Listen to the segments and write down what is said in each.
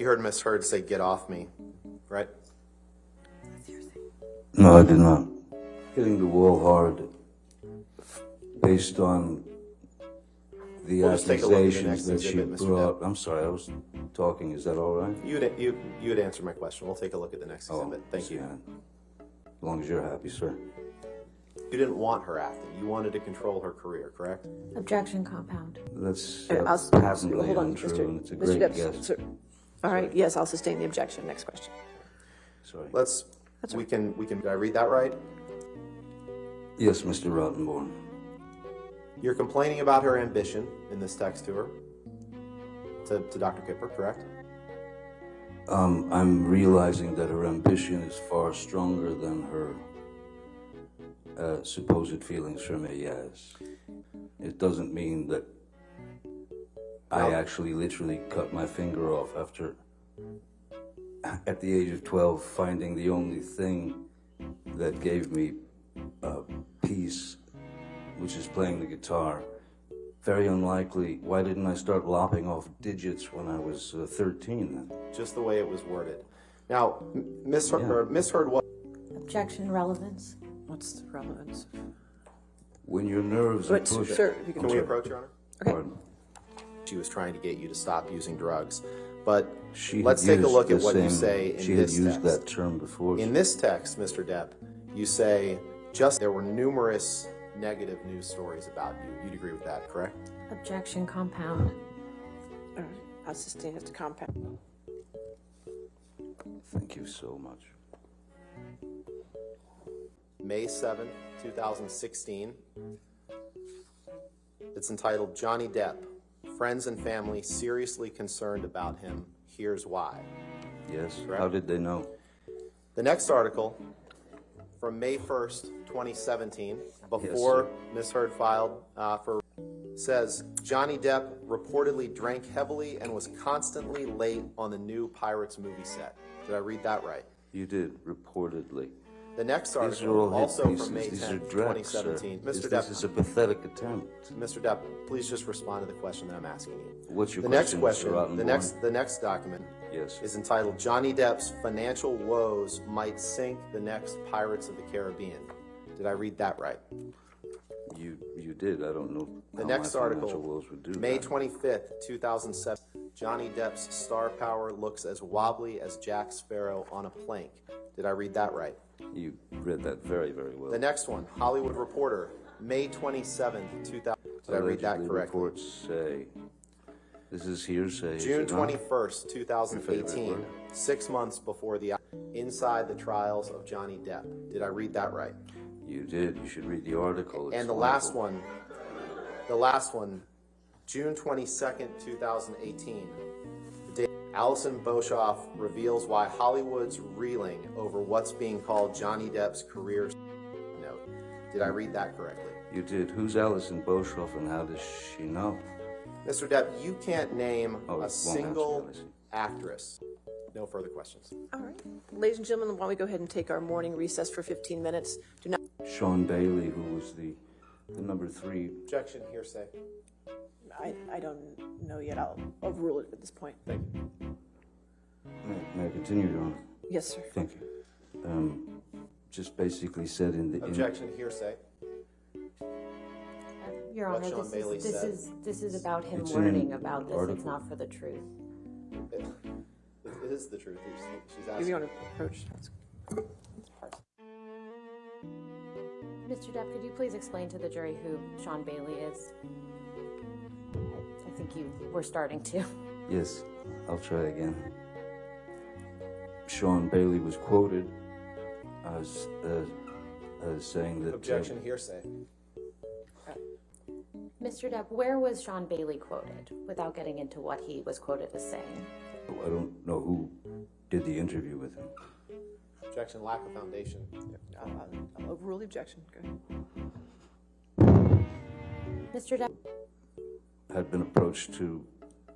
You heard Miss Heard say, "Get off me," right? No, I did not. Hitting the wall hard based on the We'll just take a look at the next accusations that she exhibit, Mr. brought. Depp. I'm sorry, I was talking. Is that all right? You had answered my question. We'll take a look at the next exhibit. Thank you. Yeah. As long as you're happy, sir. You didn't want her acting. You wanted to control her career, correct? Objection, compound. That's patently hold on, Mr. untrue, and it's a Mr. great Depp, guess. sir. All right, yes, I'll sustain the objection. Next question. Sorry. We can, did I read that right? Yes, Mr. Rottenborn. You're complaining about her ambition in this text to her, to Dr. Kipper, correct? I'm realizing that her ambition is far stronger than her supposed feelings for me, yes. It doesn't mean that I actually literally cut my finger off after, at the age of 12, finding the only thing that gave me peace, which is playing the guitar. Very unlikely. Why didn't I start lopping off digits when I was 13 then? Just the way it was worded. Now, Miss Heard what? Objection, relevance. What's the relevance? When your nerves are pushed... Sir, if you Can we approach, Your Honor? Okay. Pardon? She was trying to get you to stop using drugs. But She let's had take a used look at the what you same- say in She had this used text. that term before. In this text, Mr. Depp, you say there were numerous negative news stories about you. You'd agree with that, correct? Objection, compound. All right, I'll sustain as to compound. Thank you so much. May 7th, 2016. It's entitled Johnny Depp. Friends and family seriously concerned about him. Here's why. Yes, Correct. how did they know? The next article from May 1st, 2017, before Ms. Heard filed says Johnny Depp reportedly drank heavily and was constantly late on the new Pirates movie set. Did I read that right? You did, reportedly. The next These are article, all hit also pieces. from May These 10th, are drags, 2017. sir. Mr. This is a Depp, pathetic attempt. Mr. Depp, please just respond to the question that I'm asking you. What's your The next question, question, Mr. Rottenborn? the next document Yes. is entitled Johnny Depp's financial woes might sink the next Pirates of the Caribbean. Did I read that right? You did. I don't know The how next my financial article, woes would do May that. 25th, 2007. Johnny Depp's star power looks as wobbly as Jack Sparrow on a plank. Did I read that right? You read that very, very well. The next one, Hollywood Reporter, May 27th, 2000. Did I read that Allegedly, correctly? reports say, this is hearsay. is June it not? 21st, 2018, Your favorite 6 months before the Inside the Trials of Johnny Depp. Did I read that right? You did. You should read the article. It's And the last one, June 22nd, 2018. The day Alison Boshoff reveals why Hollywood's reeling over what's being called Johnny Depp's career note. Did I read that correctly? You did. Who's Alison Boshoff and how does she know? Mr. Depp, you can't name Oh, it a won't single answer, I see. actress. No further questions. All right. Ladies and gentlemen, why don't we go ahead and take our morning recess for 15 minutes? Do not. Sean Bailey, who was the number 3. Objection, hearsay. I don't know yet. I'll overrule it at this point. Thank you. May I continue, Your Honor? Yes, sir. Thank you. Just basically said in the... Objection, hearsay. Your What Honor, Sean Bailey said. this is about him It's in learning an about this. article. It's not for the truth. It is the truth. She's If asking. you want to approach. Mr. Depp, could you please explain to the jury who Sean Bailey is? I think you were starting to. Yes, I'll try again. Sean Bailey was quoted as saying that... Objection, hearsay. Mr. Depp, where was Sean Bailey quoted, without getting into what he was quoted as saying? I don't know who did the interview with him. Objection, lack of foundation. I'll overrule the objection. Go. Mr. Depp, Had been approached to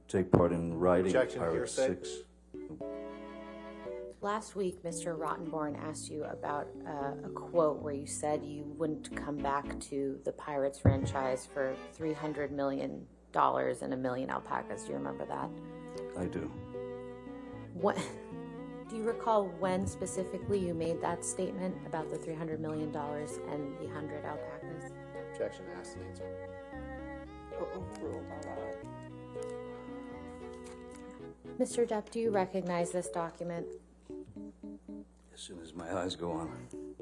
take part in writing Objection, Pirates hearsay. 6. last week Mr. Rottenborn asked you about a quote where you said you wouldn't come back to the Pirates franchise for $300 million and 1 million alpacas. Do you remember that? I do. What, do you recall when specifically you made that statement about the $300 million and the 100 alpacas? Objection asked and answered. Overruled, I'll allow it. Mr. Depp, do you recognize this document? As soon as my eyes go on,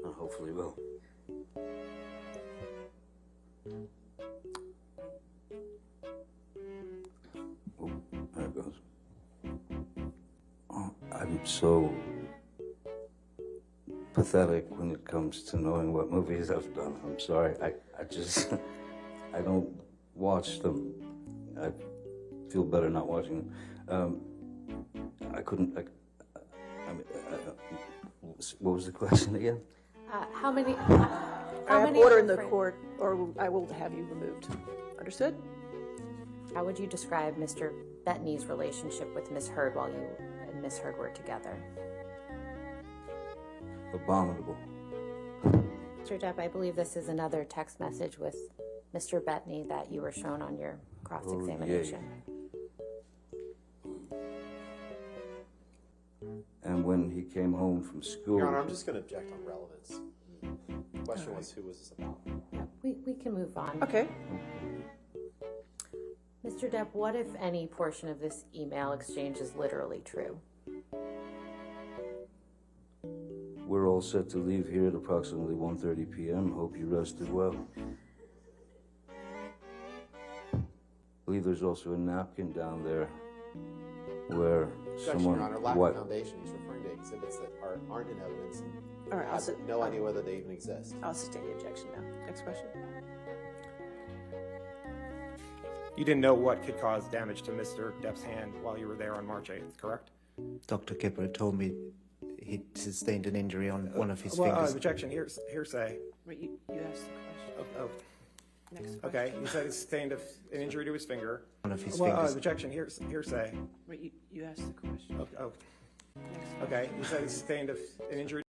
I hopefully will. Oh, there it goes. Oh, I'm so pathetic when it comes to knowing what movies I've done. I'm sorry. I just, I don't watch them. I feel better not watching them. I couldn't, what was the question again? How many? I have order in the court, or I will have you removed. Understood? How would you describe Mr. Bettany's relationship with Miss Heard while you and Miss Heard were together? Abominable. Mr. Depp, I believe this is another text message with Mr. Bettany that you were shown on your cross-examination. And when he came home from school... Your Honor, I'm just going to object on relevance. The question was, who was this about? Yeah, we can move on. Okay. Mr. Depp, what, if any, portion of this email exchange is literally true? We're all set to leave here at approximately 1:30 p.m. Hope you rested well. I believe there's also a napkin down there where Objection, someone... Your Honor. Lack of foundation. He's referring to exhibits that aren't in evidence. And All right, has no idea whether they even exist. I'll sustain the objection now. Next question. You didn't know what could cause damage to Mr. Depp's hand while you were there on March 8th, correct? Dr. Kipper told me he sustained an injury on one of his fingers. Objection, hearsay. Wait, you asked the question. Oh, Next question. okay. You said he sustained an injury to his finger. One of his fingers. Objection, hearsay. Wait, you asked the question. Oh, Next question. okay. You said he sustained an injury